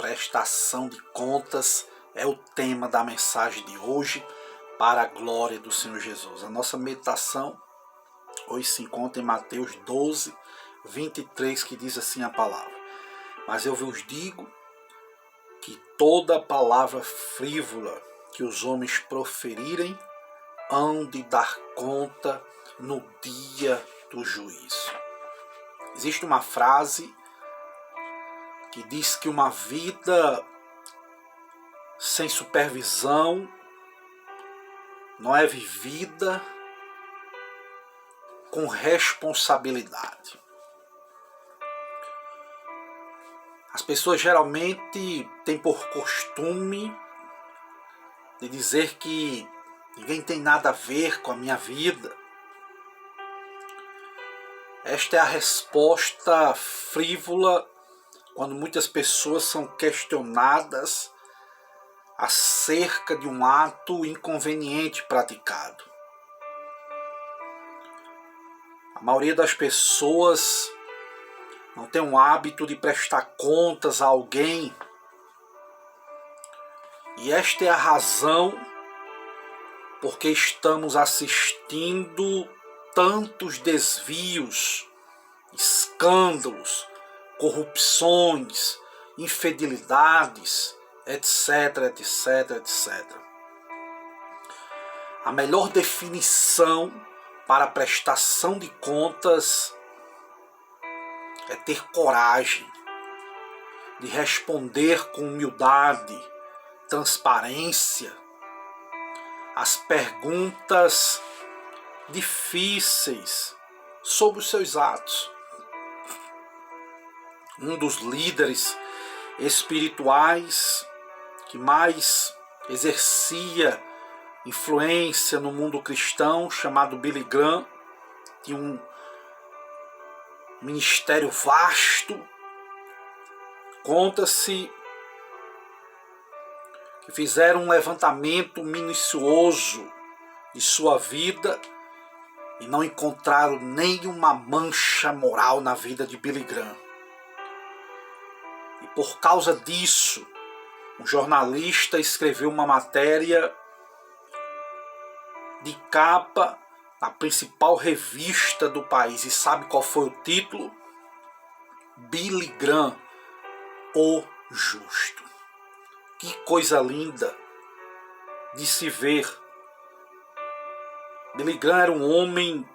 Prestação de contas é o tema da mensagem de hoje, para a glória do Senhor Jesus. A nossa meditação hoje se encontra em Mateus 12, 23, que diz assim a palavra: Mas eu vos digo que toda palavra frívola que os homens proferirem hão de dar conta no dia do juízo. Existe uma frase que diz que uma vida sem supervisão não é vivida com responsabilidade. As pessoas geralmente têm por costume de dizer que ninguém tem nada a ver com a minha vida. Esta é a resposta frívola quando muitas pessoas são questionadas acerca de um ato inconveniente praticado. A maioria das pessoas não tem o hábito de prestar contas a alguém, e esta é a razão porque estamos assistindo tantos desvios, escândalos, corrupções, infidelidades, etc, etc, etc. A melhor definição para a prestação de contas é ter coragem de responder com humildade, transparência, as perguntas difíceis sobre os seus atos. Um dos líderes espirituais que mais exercia influência no mundo cristão, chamado Billy Graham, tinha um ministério vasto. Conta-se que fizeram um levantamento minucioso de sua vida e não encontraram nenhuma mancha moral na vida de Billy Graham. E por causa disso, um jornalista escreveu uma matéria de capa na principal revista do país. E sabe qual foi o título? Billy Graham, o Justo. Que coisa linda de se ver. Billy Graham era um homem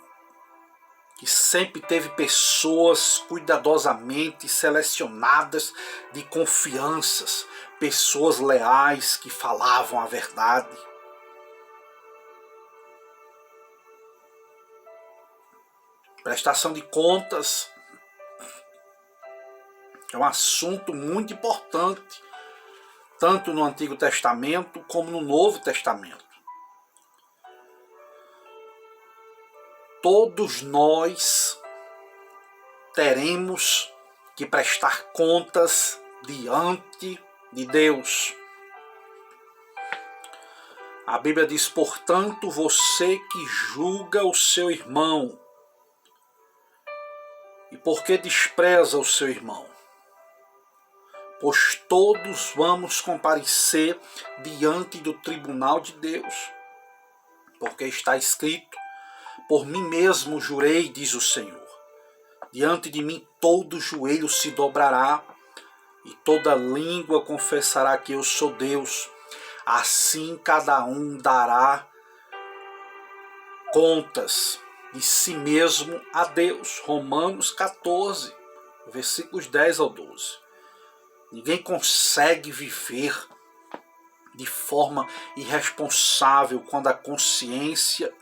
que sempre teve pessoas cuidadosamente selecionadas de confianças, pessoas leais que falavam a verdade. Prestação de contas é um assunto muito importante, tanto no Antigo Testamento como no Novo Testamento. Todos nós teremos que prestar contas diante de Deus. A Bíblia diz: portanto, você que julga o seu irmão, e por que despreza o seu irmão? Pois todos vamos comparecer diante do tribunal de Deus. Porque está escrito: por mim mesmo jurei, diz o Senhor, diante de mim todo joelho se dobrará e toda língua confessará que eu sou Deus. Assim cada um dará contas de si mesmo a Deus. Romanos 14, versículos 10 ao 12. Ninguém consegue viver de forma irresponsável quando a consciência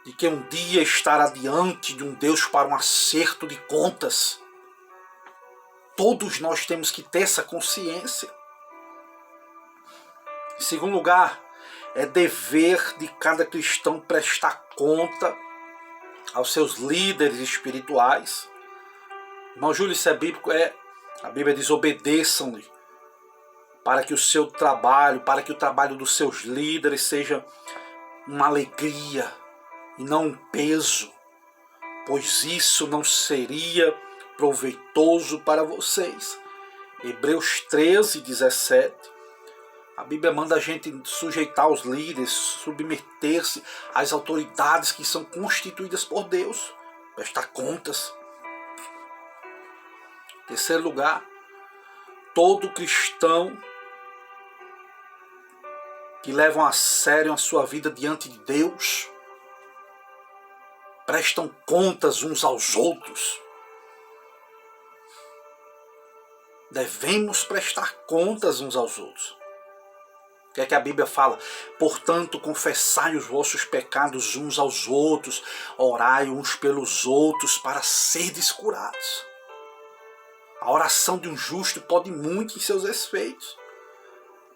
de que um dia estará diante de um Deus para um acerto de contas. Todos nós temos que ter essa consciência. Em segundo lugar, é dever de cada cristão prestar conta aos seus líderes espirituais. Irmão Júlio, isso é bíblico? A Bíblia diz: obedeçam-lhe, para que o seu trabalho, para que o trabalho dos seus líderes seja uma alegria e não um peso, pois isso não seria proveitoso para vocês. Hebreus 13, 17. A Bíblia manda a gente sujeitar os líderes, submeter-se às autoridades que são constituídas por Deus, prestar contas. Terceiro lugar, todo cristão que levam a sério a sua vida diante de Deus prestam contas uns aos outros. Devemos prestar contas uns aos outros. O que é que a Bíblia fala? Portanto, confessai os vossos pecados uns aos outros, orai uns pelos outros para serdes curados. A oração de um justo pode muito em seus efeitos,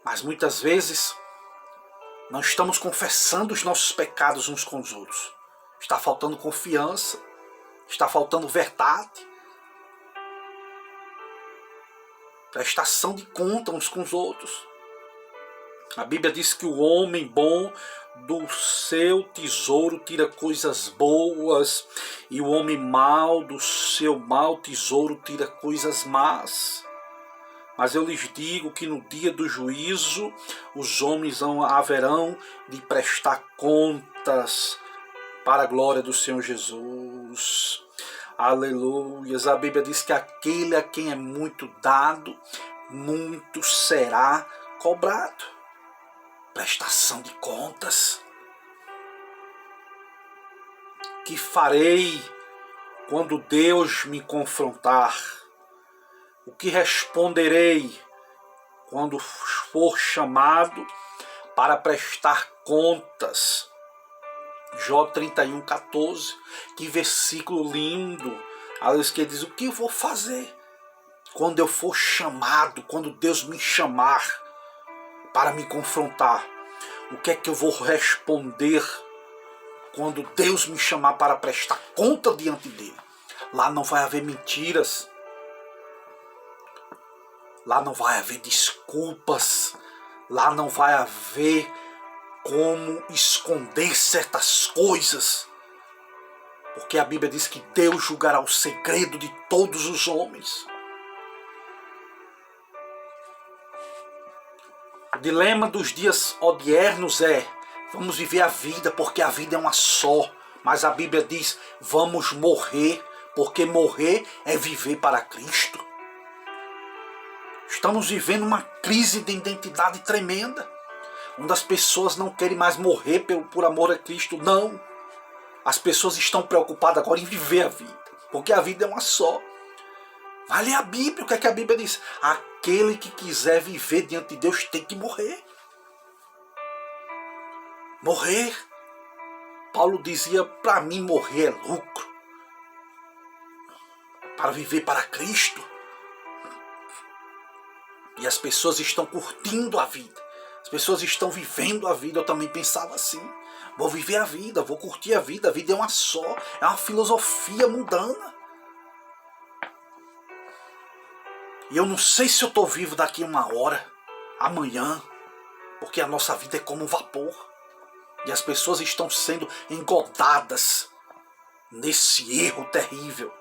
mas muitas vezes não estamos confessando os nossos pecados uns com os outros. Está faltando confiança, está faltando verdade, prestação de conta uns com os outros. A Bíblia diz que o homem bom do seu tesouro tira coisas boas, e o homem mau do seu mau tesouro tira coisas más. Mas eu lhes digo que no dia do juízo os homens haverão de prestar contas para a glória do Senhor Jesus. Aleluias. A Bíblia diz que aquele a quem é muito dado, muito será cobrado. Prestação de contas. Que farei quando Deus me confrontar? O que responderei quando for chamado para prestar contas? Jó 31, 14. Que versículo lindo. Aliás, que diz: o que eu vou fazer quando eu for chamado, quando Deus me chamar para me confrontar? O que é que eu vou responder quando Deus me chamar para prestar conta diante dele? Lá não vai haver mentiras. Lá não vai haver desculpas. Lá não vai haver como esconder certas coisas. Porque a Bíblia diz que Deus julgará o segredo de todos os homens. O dilema dos dias odiernos é: vamos viver a vida porque a vida é uma só. Mas a Bíblia diz: vamos morrer, porque morrer é viver para Cristo. Estamos vivendo uma crise de identidade tremenda, onde as pessoas não querem mais morrer por amor a Cristo. Não. As pessoas estão preocupadas agora em viver a vida, porque a vida é uma só. Vai ler a Bíblia. O que é que a Bíblia diz? Aquele que quiser viver diante de Deus tem que morrer. Morrer. Paulo dizia: para mim morrer é lucro. Para viver para Cristo. E as pessoas estão curtindo a vida. As pessoas estão vivendo a vida. Eu também pensava assim. Vou viver a vida, vou curtir a vida. A vida é uma só. É uma filosofia mundana. E eu não sei se eu estou vivo daqui a uma hora, amanhã. Porque a nossa vida é como um vapor. E as pessoas estão sendo engodadas nesse erro terrível.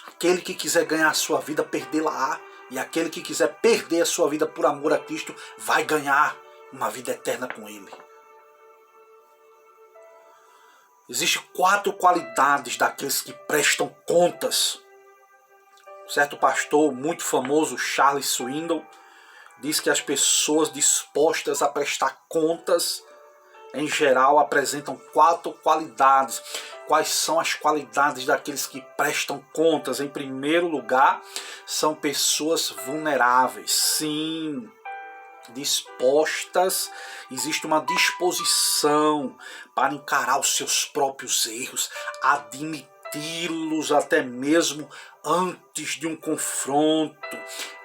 Aquele que quiser ganhar a sua vida, perdê-la-á. E aquele que quiser perder a sua vida por amor a Cristo, vai ganhar uma vida eterna com Ele. Existem 4 qualidades daqueles que prestam contas. Certo pastor muito famoso, Charles Swindoll, diz que as pessoas dispostas a prestar contas, em geral, apresentam 4 qualidades. Quais são as qualidades daqueles que prestam contas? Em primeiro lugar, são pessoas vulneráveis. Sim, dispostas, existe uma disposição para encarar os seus próprios erros, admiti-los até mesmo antes de um confronto.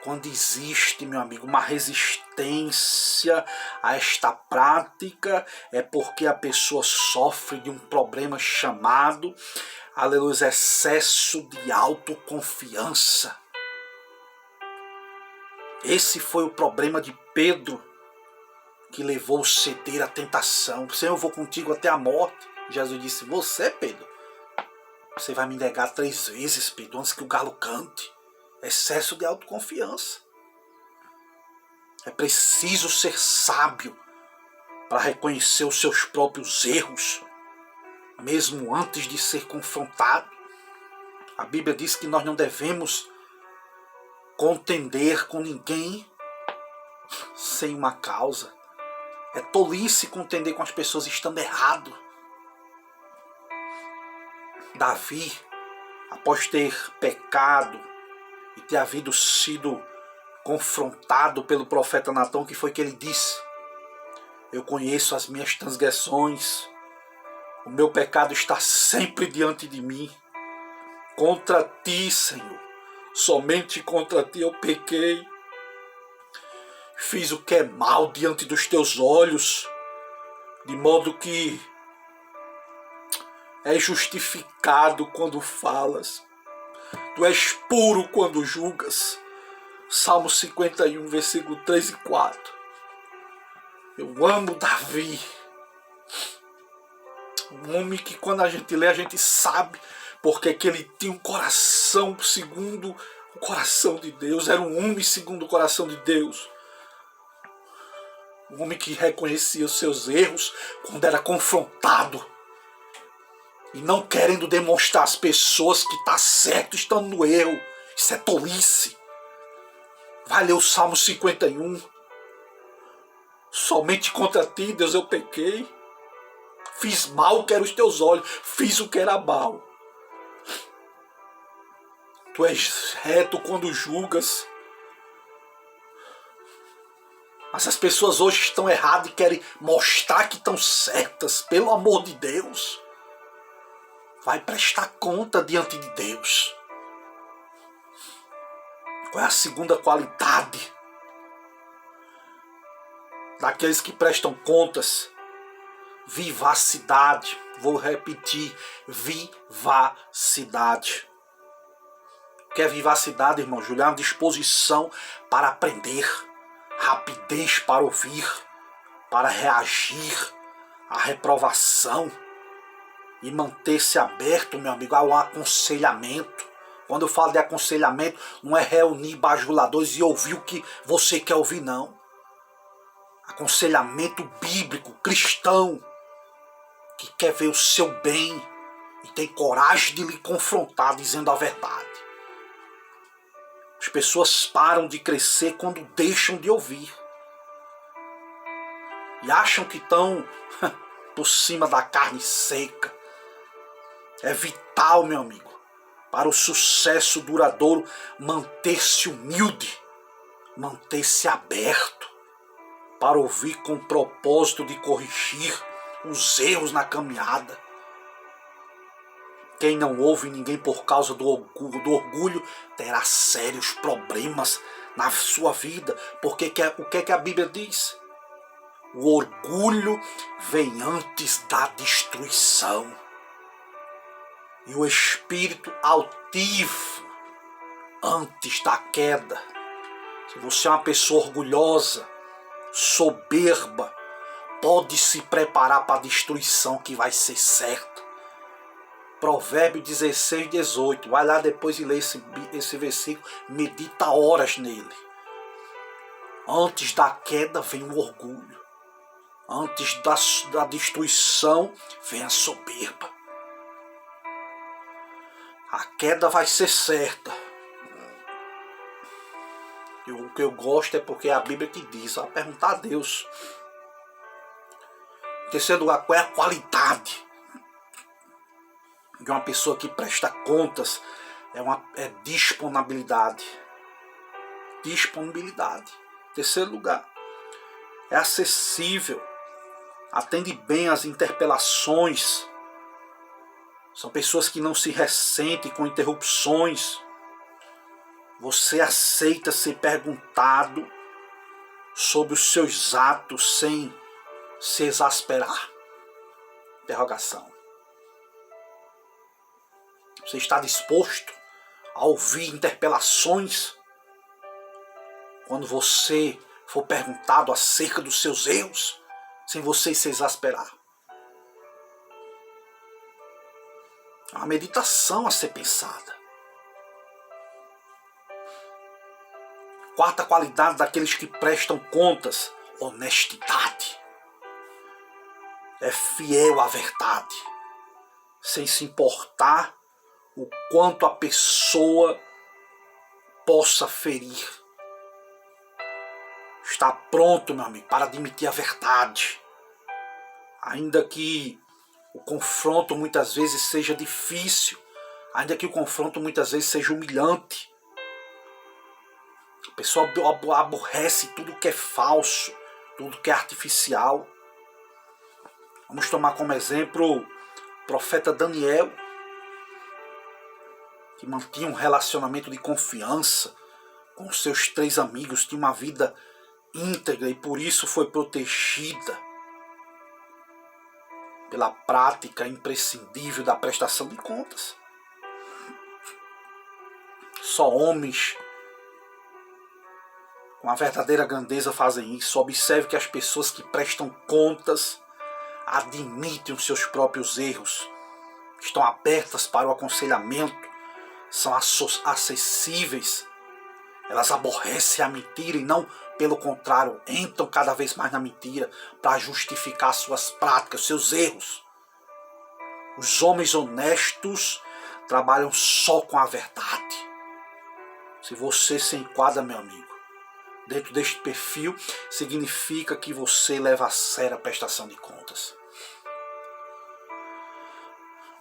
Quando existe, meu amigo, uma resistência a esta prática, é porque a pessoa sofre de um problema chamado, aleluia, excesso de autoconfiança. Esse foi o problema de Pedro, que levou a ceder à tentação. Senhor, eu vou contigo até a morte. Jesus disse: você, Pedro, Você vai me negar 3 vezes, Pedro, antes que o galo cante. Excesso de autoconfiança. É preciso ser sábio para reconhecer os seus próprios erros, mesmo antes de ser confrontado. A Bíblia diz que nós não devemos contender com ninguém sem uma causa. É tolice contender com as pessoas estando errado. Davi, após ter pecado e ter sido confrontado pelo profeta Natã, que foi que ele disse: eu conheço as minhas transgressões, o meu pecado está sempre diante de mim. Contra ti, Senhor, somente contra ti eu pequei. Fiz o que é mal diante dos teus olhos, de modo que é justificado quando falas. Tu és puro quando julgas. Salmo 51, versículo 3 e 4. Eu amo Davi. Um homem que quando a gente lê, a gente sabe porque que ele tinha um coração segundo o coração de Deus. Era um homem segundo o coração de Deus. Um homem que reconhecia os seus erros quando era confrontado. E não querendo demonstrar às pessoas que está certo estando no erro. Isso é tolice. Vai ler o Salmo 51. Somente contra ti, Deus, eu pequei. Fiz mal o que era os teus olhos. Fiz o que era mal. Tu és reto quando julgas. Mas as pessoas hoje estão erradas e querem mostrar que estão certas. Pelo amor de Deus. Vai prestar conta diante de Deus. Qual é a segunda qualidade daqueles que prestam contas? Vivacidade. Vou repetir. Vivacidade. O que é vivacidade, irmão? Júlio, é uma disposição para aprender. Rapidez para ouvir. Para reagir à reprovação. E manter-se aberto, meu amigo, ao aconselhamento. Quando eu falo de aconselhamento, não é reunir bajuladores e ouvir o que você quer ouvir, não. Aconselhamento bíblico, cristão, que quer ver o seu bem e tem coragem de lhe confrontar dizendo a verdade. As pessoas param de crescer quando deixam de ouvir. E acham que estão por cima da carne seca. É vital, meu amigo, para o sucesso duradouro, manter-se humilde, manter-se aberto, para ouvir com o propósito de corrigir os erros na caminhada. Quem não ouve ninguém por causa do orgulho terá sérios problemas na sua vida, porque o que a Bíblia diz? O orgulho vem antes da destruição. E o espírito altivo antes da queda. Se você é uma pessoa orgulhosa, soberba, pode se preparar para a destruição que vai ser certa. Provérbio 16, 18. Vai lá depois e lê esse versículo. Medita horas nele. Antes da queda vem o orgulho. Antes da destruição vem a soberba. A queda vai ser certa. E o que eu gosto é porque é a Bíblia que diz. Vai perguntar a Deus. Em terceiro lugar, qual é a qualidade de uma pessoa que presta contas? É disponibilidade. Disponibilidade. Em terceiro lugar, é acessível. Atende bem às interpelações. São pessoas que não se ressentem com interrupções. Você aceita ser perguntado sobre os seus atos sem se exasperar? Interrogação. Você está disposto a ouvir interpelações quando você for perguntado acerca dos seus erros, sem você se exasperar? É uma meditação a ser pensada. Quarta qualidade daqueles que prestam contas: honestidade. É fiel à verdade, sem se importar o quanto a pessoa possa ferir. Está pronto, meu amigo, para admitir a verdade. Ainda que o confronto muitas vezes seja difícil, ainda que o confronto muitas vezes seja humilhante. A pessoa aborrece tudo que é falso, tudo que é artificial. Vamos tomar como exemplo o profeta Daniel, que mantinha um relacionamento de confiança com seus 3 amigos, tinha uma vida íntegra e por isso foi protegida pela prática imprescindível da prestação de contas. Só homens com a verdadeira grandeza fazem isso. Observe que as pessoas que prestam contas admitem os seus próprios erros, estão abertas para o aconselhamento, são acessíveis, elas aborrecem a mentira e não, pelo contrário, entram cada vez mais na mentira para justificar suas práticas, seus erros. Os homens honestos trabalham só com a verdade. Se você se enquadra, meu amigo, dentro deste perfil, significa que você leva a sério a prestação de contas.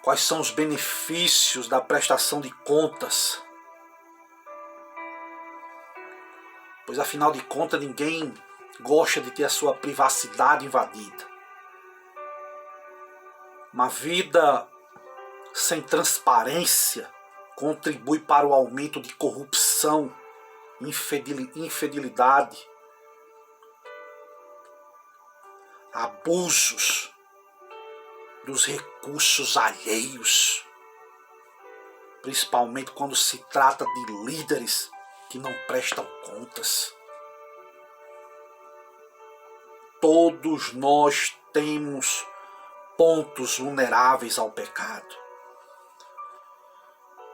Quais são os benefícios da prestação de contas? Pois afinal de contas ninguém gosta de ter a sua privacidade invadida. Uma vida sem transparência contribui para o aumento de corrupção, infidelidade, abusos dos recursos alheios, principalmente quando se trata de líderes que não prestam contas. Todos nós temos pontos vulneráveis ao pecado.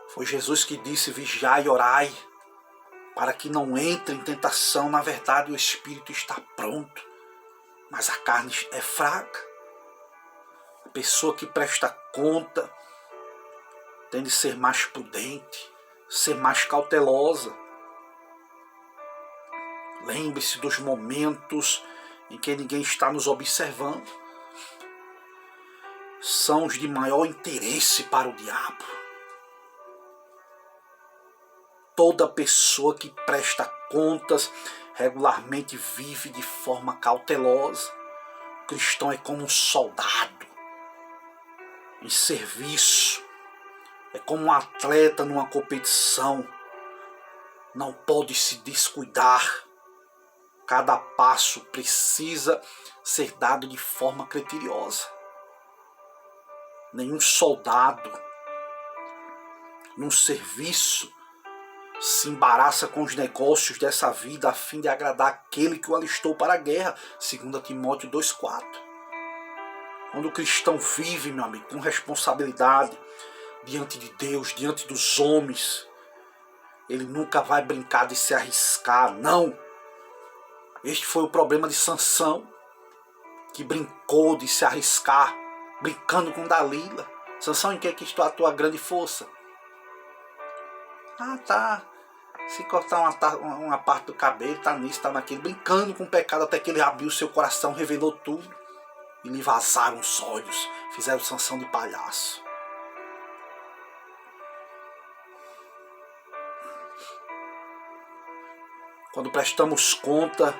Foi Jesus que disse: vigiai e orai, para que não entre em tentação. Na verdade, o espírito está pronto, mas a carne é fraca. A pessoa que presta conta tem de ser mais prudente, ser mais cautelosa. Lembre-se dos momentos em que ninguém está nos observando. São os de maior interesse para o diabo. Toda pessoa que presta contas regularmente vive de forma cautelosa. O cristão é como um soldado em serviço. É como um atleta numa competição. Não pode se descuidar. Cada passo precisa ser dado de forma criteriosa. Nenhum soldado num serviço se embaraça com os negócios dessa vida a fim de agradar aquele que o alistou para a guerra. 2 Timóteo 2,4. Quando o cristão vive, meu amigo, com responsabilidade diante de Deus, diante dos homens, ele nunca vai brincar de se arriscar, não. Este foi o problema de Sansão, que brincou de se arriscar, brincando com Dalila. Sansão, em que está a tua grande força? Ah, tá. Se cortar uma parte do cabelo, tá nisso, tá naquilo, brincando com o pecado, até que ele abriu seu coração, revelou tudo. E lhe vazaram os olhos, fizeram Sansão de palhaço. Quando prestamos conta,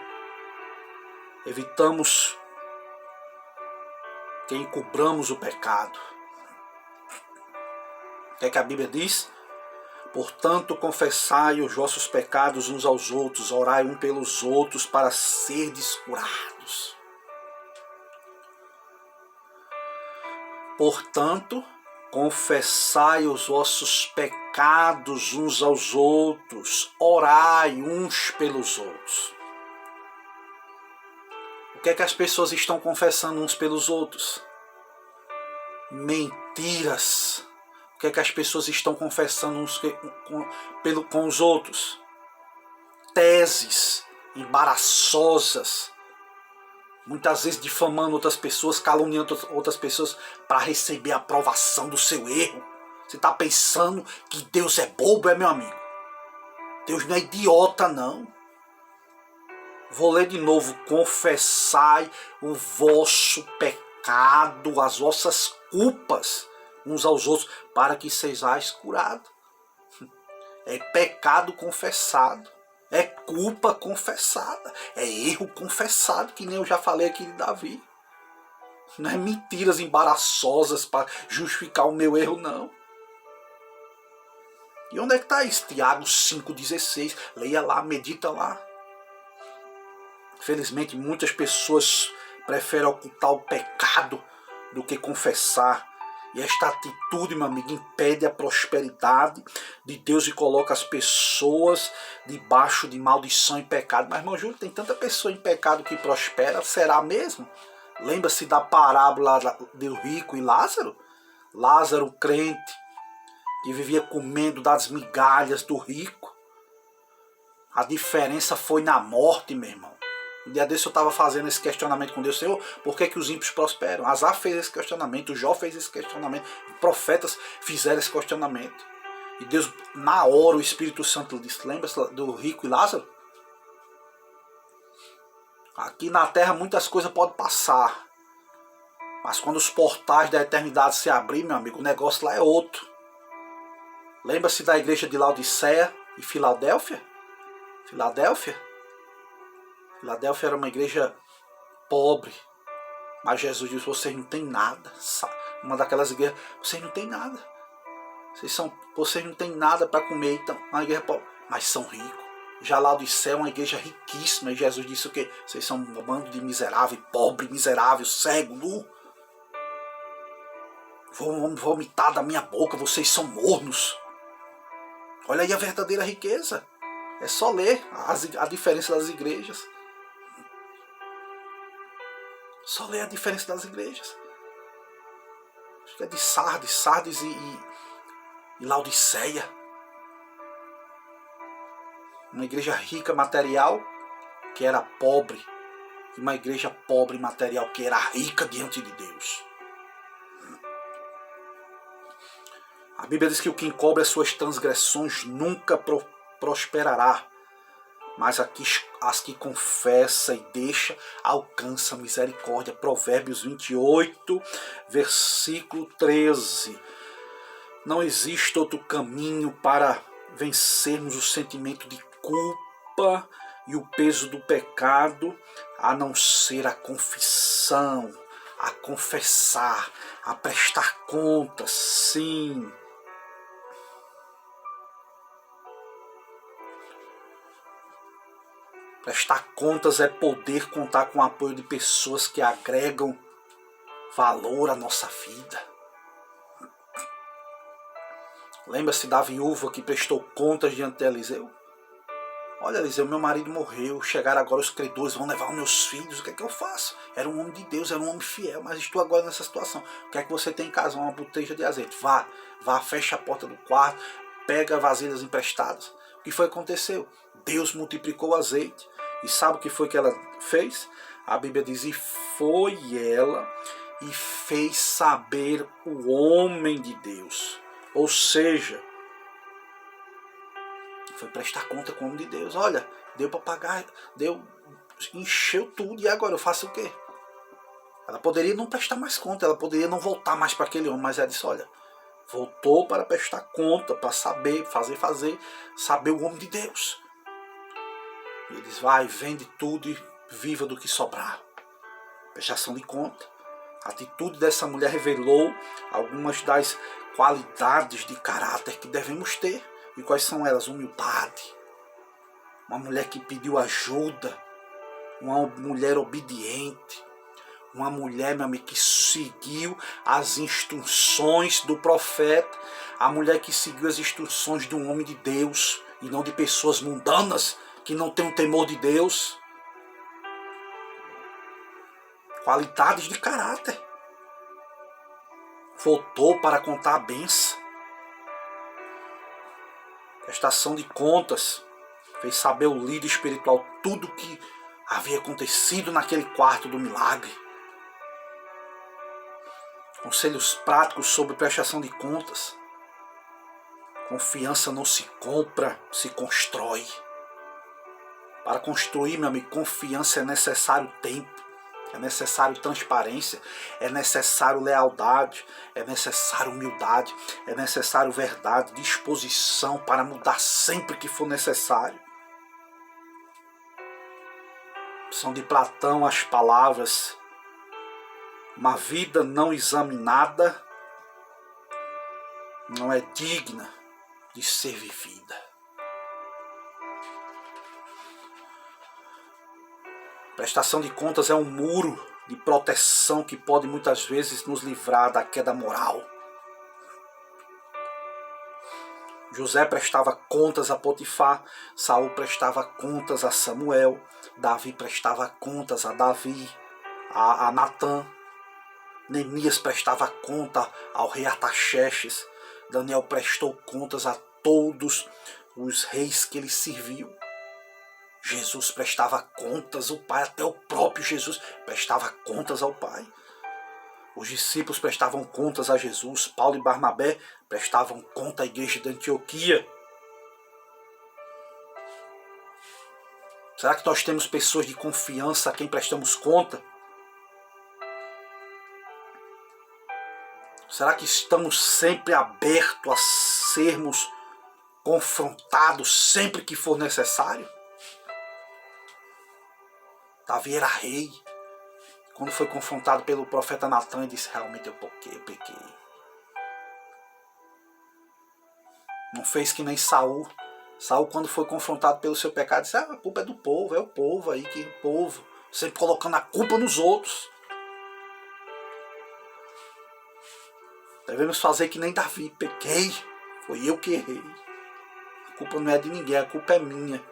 evitamos que encobramos o pecado. O que é que a Bíblia diz? Portanto, confessai os vossos pecados uns aos outros, orai um pelos outros para serdes curados. Portanto, confessai os vossos pecados uns aos outros, orai uns pelos outros. O que é que as pessoas estão confessando uns pelos outros? Mentiras. O que é que as pessoas estão confessando uns com os outros? Teses embaraçosas, muitas vezes difamando outras pessoas, caluniando outras pessoas para receber a aprovação do seu erro. Você está pensando que Deus é bobo, meu amigo? Deus não é idiota, não. Vou ler de novo. Confessai o vosso pecado, as vossas culpas uns aos outros, para que sejais curados. É pecado confessado. É culpa confessada. É erro confessado, que nem eu já falei aqui de Davi. Não é mentiras embaraçosas para justificar o meu erro, não. E onde é que está isso? Tiago 5,16. Leia lá, medita lá. Infelizmente, muitas pessoas preferem ocultar o pecado do que confessar. E esta atitude, meu amigo, impede a prosperidade de Deus e coloca as pessoas debaixo de maldição e pecado. Mas, irmão Júlio, tem tanta pessoa em pecado que prospera, será mesmo? Lembra-se da parábola do rico e Lázaro? Lázaro, crente, que vivia comendo das migalhas do rico. A diferença foi na morte, meu irmão. Um dia desse eu estava fazendo esse questionamento com Deus. Senhor, por que os ímpios prosperam? Azar fez esse questionamento, Jó fez esse questionamento, profetas fizeram esse questionamento. E Deus, na hora, o Espírito Santo disse, lembra-se do rico e Lázaro? Aqui na terra muitas coisas podem passar. Mas quando os portais da eternidade se abrirem, meu amigo, o negócio lá é outro. Lembra-se da igreja de Laodiceia e Filadélfia? Filadélfia era uma igreja pobre. Mas Jesus disse, vocês não têm nada. Uma daquelas igrejas, vocês não têm nada. Vocês não têm nada para comer, então, uma igreja pobre, mas são ricos. Já Laodiceia é uma igreja riquíssima. E Jesus disse o quê? Vocês são um bando de miserável, pobre, miserável, cego, nu. Vão vomitar da minha boca, vocês são mornos. Olha aí a verdadeira riqueza. É só ler a diferença das igrejas. Só ler a diferença das igrejas. Acho que é de Sardes e Laodiceia. Uma igreja rica material que era pobre. E uma igreja pobre material que era rica diante de Deus. A Bíblia diz que o que encobre as suas transgressões nunca prosperará. Mas as que confessa e deixa, alcança misericórdia. Provérbios 28, versículo 13. Não existe outro caminho para vencermos o sentimento de culpa e o peso do pecado, a não ser a confissão, a confessar, a prestar contas, sim. Prestar contas é poder contar com o apoio de pessoas que agregam valor à nossa vida. Lembra-se da viúva que prestou contas diante de Eliseu? Olha, Eliseu, meu marido morreu, chegaram agora os credores, vão levar os meus filhos, o que é que eu faço? Era um homem de Deus, era um homem fiel, mas estou agora nessa situação. O que é que você tem em casa? Uma botija de azeite. Vá, fecha a porta do quarto, pega vasilhas emprestadas. O que foi que aconteceu? Deus multiplicou o azeite. E sabe o que foi que ela fez? A Bíblia diz, e foi ela e fez saber o homem de Deus. Ou seja, foi prestar conta com o homem de Deus. Olha, deu para pagar, encheu tudo, e agora eu faço o quê? Ela poderia não prestar mais conta, ela poderia não voltar mais para aquele homem, mas ela disse, olha, voltou para prestar conta, para saber, saber o homem de Deus. E eles vai, vende tudo e viva do que sobrar. Prestação de conta. A atitude dessa mulher revelou algumas das qualidades de caráter que devemos ter. E quais são elas? Humildade. Uma mulher que pediu ajuda. Uma mulher obediente. Uma mulher, meu amigo, que seguiu as instruções do profeta. A mulher que seguiu as instruções de um homem de Deus e não de pessoas mundanas que não tem o temor de Deus. Qualidades de caráter. Voltou para contar a bênção. Prestação de contas fez saber o líder espiritual tudo o que havia acontecido naquele quarto do milagre. Conselhos práticos sobre prestação de contas. Confiança não se compra, se constrói. Para construir, meu amigo, confiança é necessário tempo, é necessário transparência, é necessário lealdade, é necessário humildade, é necessário verdade, disposição para mudar sempre que for necessário. São de Platão as palavras: uma vida não examinada não é digna de ser vivida. Prestação de contas é um muro de proteção que pode muitas vezes nos livrar da queda moral. José prestava contas a Potifar, Saul prestava contas a Samuel, Davi prestava contas a Davi, a Natã, Neemias prestava conta ao rei Artaxerxes, Daniel prestou contas a todos os reis que ele serviu. Jesus prestava contas ao Pai, até o próprio Jesus prestava contas ao Pai. Os discípulos prestavam contas a Jesus, Paulo e Barnabé prestavam conta à igreja de Antioquia. Será que nós temos pessoas de confiança a quem prestamos conta? Será que estamos sempre abertos a sermos confrontados sempre que for necessário? Davi era rei. Quando foi confrontado pelo profeta Natã, disse: realmente eu pequei. Não fez que nem Saul. Saul, quando foi confrontado pelo seu pecado, disse: a culpa é do povo, é o povo aí, que o povo, sempre colocando a culpa nos outros. Devemos fazer que nem Davi: pequei, foi eu que errei. A culpa não é de ninguém, a culpa é minha.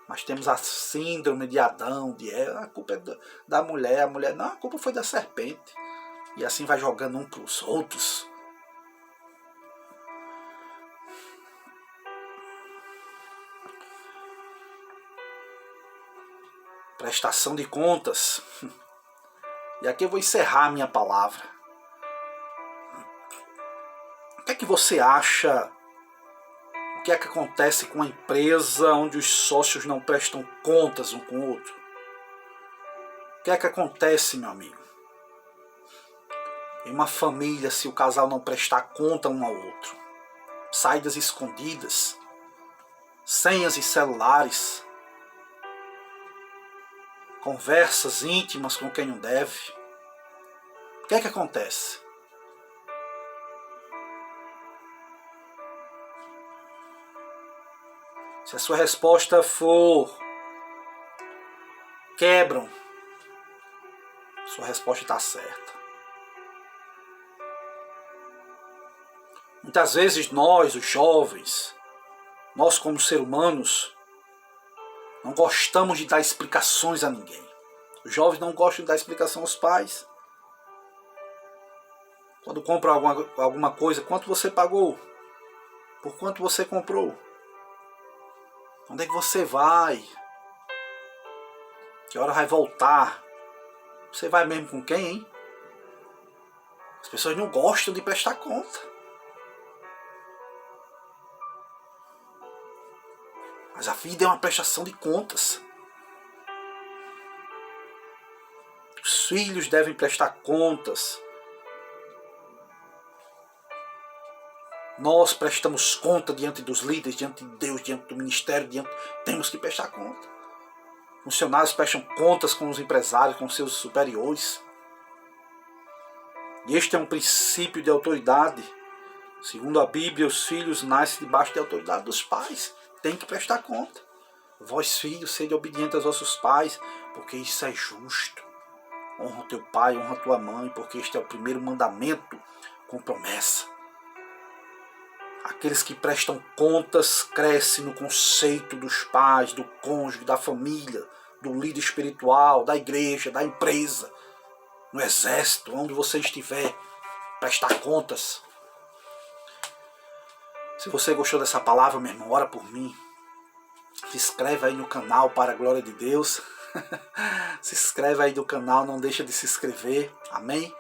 Mas temos a síndrome de Adão, de Eva, a culpa é da mulher, a mulher, não, a culpa foi da serpente. E assim vai jogando um para os outros. Prestação de contas. E aqui eu vou encerrar a minha palavra. O que é que você acha? O que é que acontece com a empresa onde os sócios não prestam contas um com o outro? O que é que acontece, meu amigo? Em uma família, se o casal não prestar conta um ao outro, saídas escondidas, senhas e celulares, conversas íntimas com quem não deve, o que é que acontece? Se a sua resposta for quebram, sua resposta está certa. Muitas vezes nós, os jovens, nós como seres humanos, não gostamos de dar explicações a ninguém. Os jovens não gostam de dar explicação aos pais. Quando compram alguma coisa, quanto você pagou? Por quanto você comprou? Onde é que você vai? Que hora vai voltar? Você vai mesmo com quem, hein? As pessoas não gostam de prestar conta. Mas a vida é uma prestação de contas. Os filhos devem prestar contas. Nós prestamos conta diante dos líderes, diante de Deus, diante do ministério, temos que prestar conta. Funcionários prestam contas com os empresários, com seus superiores. E este é um princípio de autoridade. Segundo a Bíblia, os filhos nascem debaixo da autoridade dos pais. Tem que prestar conta. Vós, filhos, sede obedientes aos vossos pais, porque isso é justo. Honra o teu pai, honra a tua mãe, porque este é o primeiro mandamento com promessa. Aqueles que prestam contas crescem no conceito dos pais, do cônjuge, da família, do líder espiritual, da igreja, da empresa, no exército, onde você estiver, prestar contas. Se você gostou dessa palavra, meu irmão, ora por mim. Se inscreve aí no canal, para a glória de Deus. Se inscreve aí no canal, não deixa de se inscrever. Amém?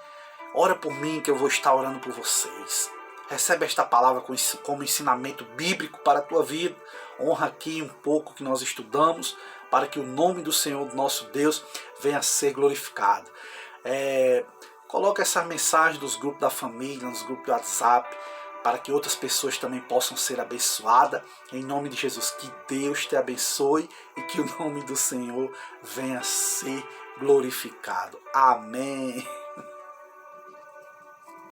Ora por mim que eu vou estar orando por vocês. Recebe esta palavra como ensinamento bíblico para a tua vida. Honra aqui um pouco que nós estudamos, para que o nome do Senhor, nosso Deus, venha a ser glorificado. Coloca essa mensagem dos grupos da família, nos grupos do WhatsApp, para que outras pessoas também possam ser abençoadas. Em nome de Jesus, que Deus te abençoe e que o nome do Senhor venha a ser glorificado. Amém.